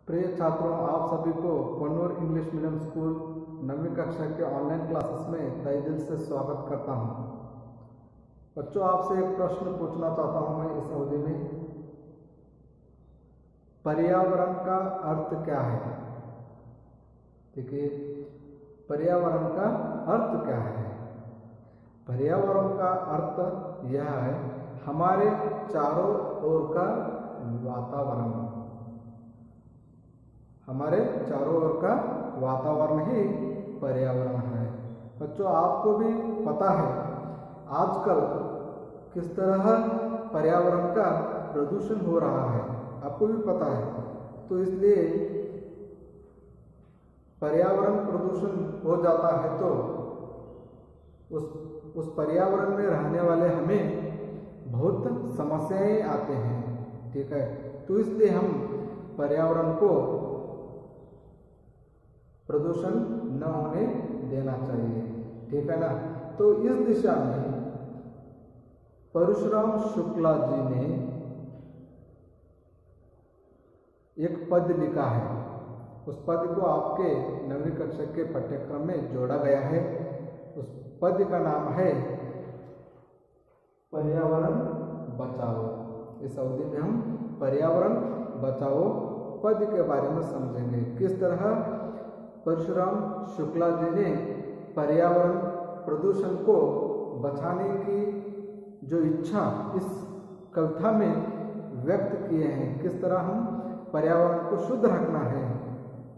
प्रिय छात्रों, आप सभी को कन्नौर इंग्लिश मीडियम स्कूल 9वीं कक्षा के ऑनलाइन क्लासेस में तहे दिल से स्वागत करता हूं। बच्चों, आपसे एक प्रश्न पूछना चाहता हूं मैं इस अवधि में। पर्यावरण का अर्थ क्या है? देखिए, पर्यावरण का अर्थ क्या है? पर्यावरण का अर्थ यह है हमारे चारों ओर का वातावरण। हमारे चारों ओर का वातावरण ही पर्यावरण है। बच्चों, आपको भी पता है आजकल किस तरह पर्यावरण का प्रदूषण हो रहा है, आपको भी पता है। तो इसलिए पर्यावरण प्रदूषण हो जाता है तो उस पर्यावरण में रहने वाले हमें बहुत समस्याएं आते हैं, ठीक है। तो इसलिए हम पर्यावरण को प्रदूषण न होने देना चाहिए, ठीक है ना। तो इस दिशा में परशुराम शुक्ला जी ने एक पद लिखा है। उस पद को आपके 9वीं कक्षा के पाठ्यक्रम में जोड़ा गया है। उस पद का नाम है पर्यावरण बचाओ। इस अवधि में हम पर्यावरण बचाओ पद के बारे में समझेंगे। किस तरह परशुराम शुक्ला जी ने पर्यावरण प्रदूषण को बचाने की जो इच्छा इस कविता में व्यक्त किए हैं, किस तरह हम पर्यावरण को शुद्ध रखना है,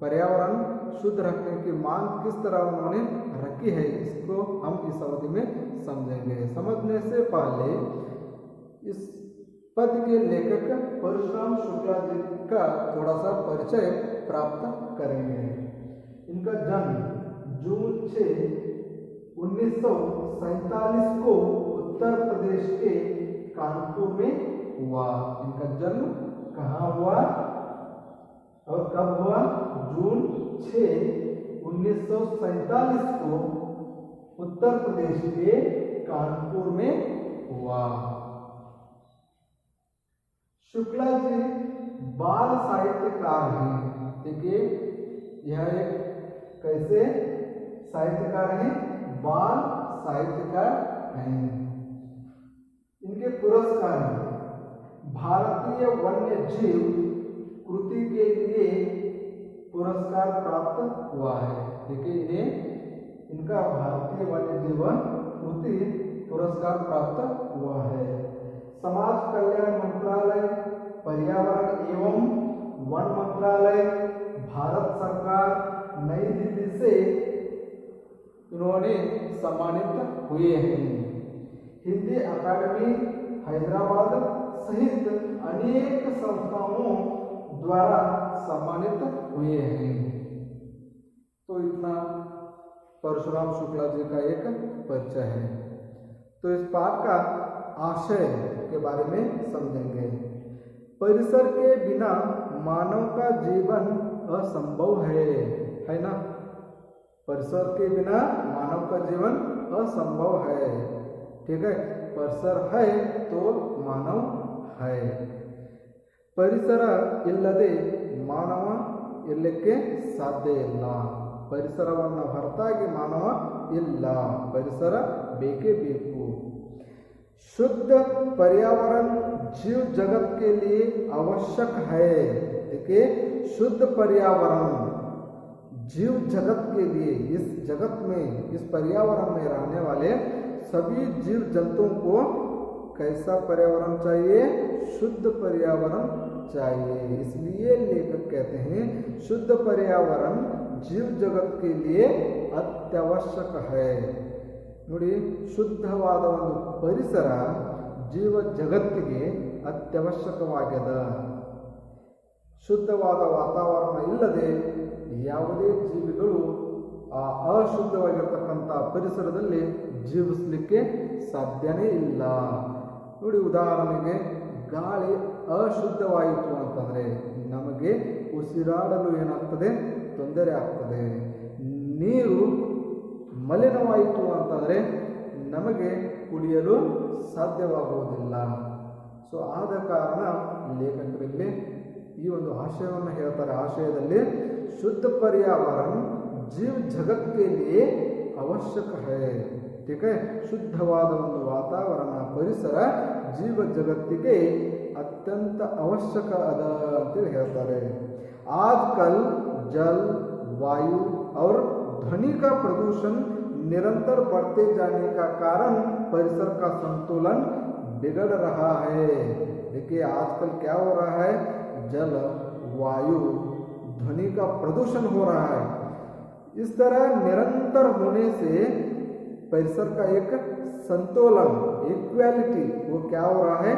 पर्यावरण शुद्ध रखने की मांग किस तरह उन्होंने रखी है, इसको हम इस अवधि में समझेंगे। समझने से पहले इस पद के लेखक परशुराम शुक्ला जी का थोड़ा सा परिचय प्राप्त करेंगे। इनका जन्म जून 6, 1947 को उत्तर प्रदेश के कानपुर में हुआ। इनका जन्म कहाँ हुआ और कब हुआ? जून 6, 1947 को उत्तर प्रदेश के कानपुर में हुआ। शुक्ला जी बाल साहित्यकार हैं। देखिए, यह एक कैसे साहित्यकार हैं? बाल साहित्यकार हैं। इनके पुरस्कार भारतीय वन्य जीव कृति के लिए पुरस्कार प्राप्त हुआ है। देखिए, इनका भारतीय वन्य जीवन कृति पुरस्कार प्राप्त हुआ है। समाज कल्याण मंत्रालय, पर्यावरण एवं वन मंत्रालय, भारत सरकार, नई दिल्ली से इन्होंने सम्मानित हुए हैं। हिंदी अकादमी हैदराबाद सहित अनेक संस्थाओं द्वारा सम्मानित हुए हैं। तो इतना परशुराम शुक्ला जी का एक परिचय है। तो इस पाठ का आशय के बारे में समझेंगे। परिसर के बिना मानव का जीवन असंभव है ना। परिसर के बिना मानव का जीवन असंभव है, ठीक है। परिसर है तो मानव है। ಪರಿಸರ ಇಲ್ಲದೆ ಮಾನವ ಇರಲಿಕ್ಕೆ ಸಾಧ್ಯ ಇಲ್ಲ. ಪರಿಸರವನ್ನು ಹೊರತಾಗಿ ಮಾನವ ಇಲ್ಲ. ಪರಿಸರ ಬೇಕೇ ಬೇಕು. शुद्ध पर्यावरण जीव जगत के लिए आवश्यक है। देखिए, शुद्ध पर्यावरण जीव जगत के लिए, इस जगत में, इस पर्यावरण में रहने वाले सभी जीव जंतुओं को कैसा पर्यावरण चाहिए? शुद्ध पर्यावरण चाहिए। इसलिए लेखक कहते हैं शुद्ध पर्यावरण जीव जगत के लिए अत्यावश्यक है। ನೋಡಿ, ಶುದ್ಧವಾದ ಒಂದು ಪರಿಸರ ಜೀವ ಜಗತ್ತಿಗೆ ಅತ್ಯವಶ್ಯಕವಾಗಿದೆ. ಶುದ್ಧವಾದ ವಾತಾವರಣ ಇಲ್ಲದೆ ಯಾವುದೇ ಜೀವಿಗಳು ಆ ಅಶುದ್ಧವಾಗಿರ್ತಕ್ಕಂಥ ಪರಿಸರದಲ್ಲಿ ಜೀವಿಸಲಿಕ್ಕೆ ಸಾಧ್ಯನೇ ಇಲ್ಲ. ನೋಡಿ, ಉದಾಹರಣೆಗೆ ಗಾಳಿ ಅಶುದ್ಧವಾಯಿತು ಅಂತಂದರೆ ನಮಗೆ ಉಸಿರಾಡಲು ಏನಾಗ್ತದೆ? ತೊಂದರೆ ಆಗ್ತದೆ. ನೀರು ಮಲಿನವಾಯಿತು ಅಂತಂದರೆ ನಮಗೆ ಕುಡಿಯಲು ಸಾಧ್ಯವಾಗುವುದಿಲ್ಲ. ಸೊ ಆದ ಕಾರಣ ಲೇಖಕರಲ್ಲಿ ಈ ಒಂದು ಆಶಯವನ್ನು ಹೇಳ್ತಾರೆ. ಆಶಯದಲ್ಲಿ ಶುದ್ಧ पर्यावरण जीव जगत के लिए आवश्यक है. ठीक है, ಶುದ್ಧವಾದ ಒಂದು ವಾತಾವರಣ ಪರಿಸರ ಜೀವ ಜಗತ್ತಿಗೆ ಅತ್ಯಂತ ಅವಶ್ಯಕ ಅದ ಅಂತೇಳಿ ಹೇಳ್ತಾರೆ. आजकल जल वायु और ध्वनि का प्रदूषण निरंतर बढ़ते जाने का कारण परिसर का संतुलन बिगड़ रहा है. देखिए आजकल क्या हो रहा है, जल वायु ध्वनि का प्रदूषण हो रहा है. इस तरह निरंतर होने से परिसर का एक संतुलन इक्वालिटी वो क्या हो रहा है,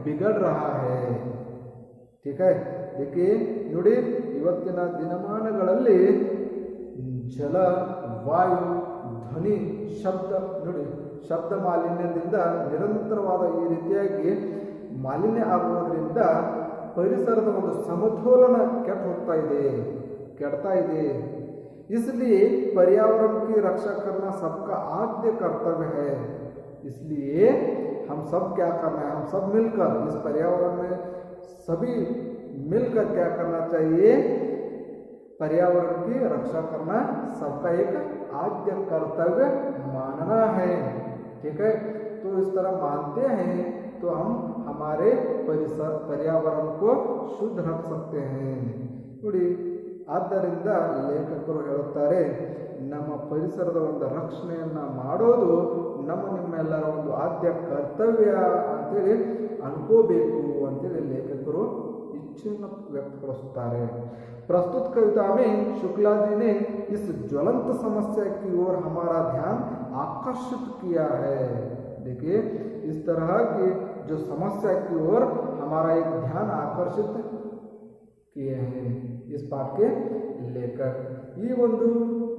बिगड़ रहा है. ठीक है, देखिए ನೋಡಿ ಇವತ್ತಿನ ದಿನಮಾನಗಳಲ್ಲಿ ಜಲ ವಾಯು ಧ್ವನಿ ಶಬ್ದ ನೋಡಿ ಶಬ್ದ ಮಾಲಿನ್ಯದಿಂದ ನಿರಂತರವಾದ ಈ ರೀತಿಯಾಗಿ ಮಾಲಿನ್ಯ ಆಗುವುದರಿಂದ ಪರಿಸರದ ಒಂದು ಸಮತೋಲನ ಕೆಡ್ತಾ ಇದೆ. इसलिए पर्यावरण की रक्षा करना सबका आद्य कर्तव्य है. इसलिए हम सब क्या करना है, हम सब मिलकर इस पर्यावरण में सभी मिलकर क्या करना चाहिए, पर्यावरण की रक्षा करना सबका एक आद्य कर्तव्य मानना है. ठीक है, तो इस तरह मानते हैं तो हम हमारे परिसर पर्यावरण को शुद्ध रख सकते हैं. ನೋಡಿ ಆದ್ದರಿಂದ ಲೇಖಕರು ಹೇಳುತ್ತಾರೆ, ನಮ್ಮ ಪರಿಸರದ ಒಂದು ರಕ್ಷಣೆಯನ್ನು ಮಾಡೋದು ನಿಮ್ಮೆಲ್ಲರ ಒಂದು ಆದ್ಯ ಕರ್ತವ್ಯ ಅಂತೇಳಿ ಅನ್ಕೋಬೇಕು ಅಂತೇಳಿ ಲೇಖಕರು इच्छा व्यक्तपरुस्तारे. प्रस्तुत कविता में शुक्ला जी ने इस ज्वलंत समस्या की ओर हमारा ध्यान आकर्षित किया है. देखिए इस तरह की जो समस्या की ओर हमारा एक ध्यान आकर्षित किए हैं इस पाठ के लेखक. ಈ ಒಂದು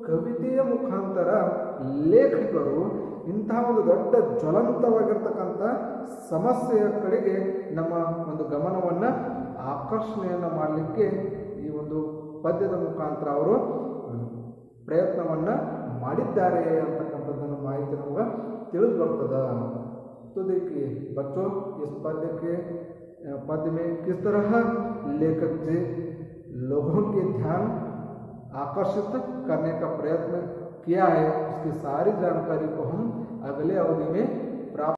ಕವಿತೆಯ ಮುಖಾಂತರ ಲೇಖಕರು ಇಂತಹ ಒಂದು ದೊಡ್ಡ ಜ್ವಲಂತವಾಗಿರ್ತಕ್ಕಂಥ ಸಮಸ್ಯೆಯ ಕಡೆಗೆ ನಮ್ಮ ಒಂದು ಗಮನವನ್ನು ಆಕರ್ಷಣೆಯನ್ನು ಮಾಡಲಿಕ್ಕೆ ಈ ಒಂದು ಪದ್ಯದ ಮುಖಾಂತರ ಅವರು ಪ್ರಯತ್ನವನ್ನು ಮಾಡಿದ್ದಾರೆ ಅಂತಕ್ಕಂಥದ್ದನ್ನು ಮಾಹಿತಿ ನಮಗೆ ತಿಳಿದು ಬರ್ತದೆ. तो देखिए बच्चों, इस पद्य में किस तरह लेखक जी लोगों के ध्यान आकर्षित करने का प्रयत्न किया है, उसकी सारी जानकारी को हम अगले अवधि में प्राप्त